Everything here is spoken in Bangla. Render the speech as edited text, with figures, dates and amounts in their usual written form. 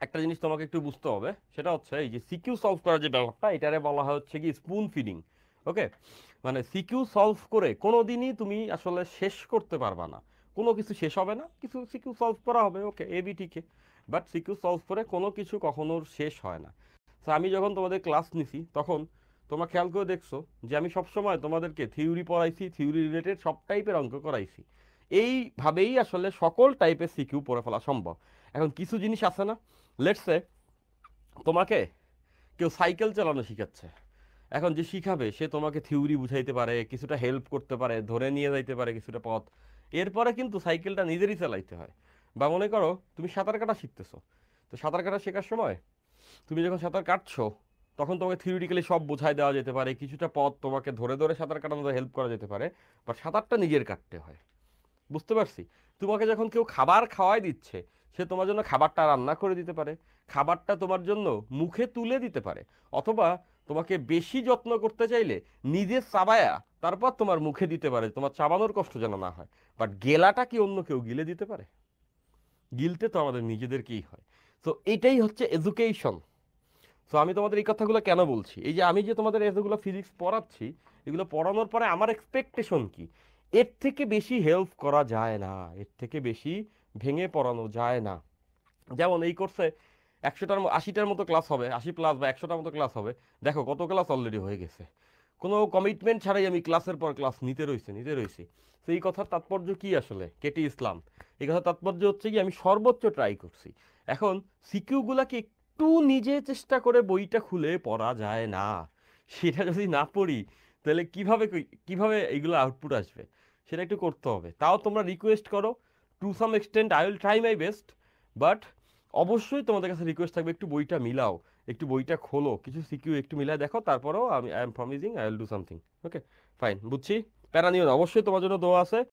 একটা জিনিস তোমাকে একটু বুঝতে হবে, সেটা হচ্ছে এই যে সিকিউ সলভ করার যে ব্যাপারটা, এটারে বলা হয় হচ্ছে কি স্পুন ফিডিং। ওকে, মানে সিকিউ সলভ করে কোনোদিনই তুমি আসলে শেষ করতে পারবা না, কোনো কিছু শেষ হবে না, কিছু সিকিউ সলভ করা হবে, ওকে এ বি ঠিকই, বাট সিকিউ সলভ করে কোনো কিছু কখনো শেষ হয় না। তো আমি যখন তোমাদের ক্লাস নিছি তখন তোমরা খেয়াল করে দেখছো যে আমি সবসময় তোমাদেরকে থিওরি পড়াইছি, থিওরি রিলেটেড সব টাইপের অঙ্ক করাইছি। এইভাবেই আসলে সকল টাইপের সিকিউ পড়ে ফেলা সম্ভব। এখন কিছু জিনিস আছে না, লেটস সে তোমাকে কেউ সাইকেল চালানো শিখাচ্ছে, এখন যে শিখাবে সে তোমাকে থিওরি বুঝাইতে পারে, কিছুটা হেল্প করতে পারে, ধরে নিয়ে যাইতে পারে কিছুটা পথ, এরপরে কিন্তু সাইকেলটা নিজেরই চালাইতে হয়। বা মনে করো তুমি সাঁতার কাটা শিখতেছো, তো সাঁতার কাটা শেখার সময় তুমি যখন সাঁতার কাটছো তখন তোমাকে থিওরিটিক্যালি সব বোঝাই দেওয়া যেতে পারে, কিছুটা পথ তোমাকে ধরে ধরে সাঁতার কাটানোতে হেল্প করা যেতে পারে, বাট সাঁতারটা নিজের কাটতে হয়। বুঝতে পারছি। তোমাকে যখন কেউ খাবার খাওয়াই দিচ্ছে, সে তোমার জন্য খাবারটা রান্না করে দিতে পারে, খাবারটা তোমার জন্য মুখে তুলে দিতে পারে, অথবা তোমাকে বেশি যত্ন করতে চাইলে নিজে চাবায়া তারপর তোমার মুখে দিতে পারে, তোমার চাবানোর কষ্ট যেন না হয়। বাট গেলাটা কি অন্য কেউ গিলে দিতে পারে? গিলতে তো আমাদের নিজেদেরকেই হয়। তো এটাই হচ্ছে এডুকেশন। সো আমি তোমাদের এই কথাগুলো কেন বলছি, এই যে আমি যে তোমাদের এতগুলো ফিজিক্স পড়াচ্ছি, এগুলো পড়ানোর পরে আমার এক্সপেকটেশন কি, এর থেকে বেশি হেল্প করা যায় না, এর থেকে বেশি ভেঙে পড়ানো যায় না। যেমন এই কোর্সে 80টার মতো ক্লাস হবে, 80+ বা 100টার মতো ক্লাস হবে। দেখো কত ক্লাস অলরেডি হয়ে গেছে, কোনো কমিটমেন্ট ছাড়াই আমি ক্লাসের পর ক্লাস নিতে রয়েছি। তো এই কথার তাৎপর্য কি আসলে কেটি ইসলাম? এই কথার তাৎপর্য হচ্ছে কি আমি সর্বোচ্চ ট্রাই করছি। এখন সিকিউগুলাকে একটু নিজে চেষ্টা করে বইটা খুলে পড়া যায় না, সেটা যদি না পড়ি তাহলে কিভাবে এইগুলো আউটপুট আসবে? সেটা একটু করতে হবে। তাও তোমরা রিকোয়েস্ট করো, to some extent I will try my best, but অবশ্যই তোমাদের কাছে রিকোয়েস্ট থাকবে একটু বইটা মিলাও, একটু বইটা খোলো, কিছু সিকিউ একটু মিলাই দেখো, তারপরেও আমি I am promising I will do something. Okay, fine, বুঝছি, প্যারা নিও না, অবশ্যই তোমার জন্য দোয়া আছে।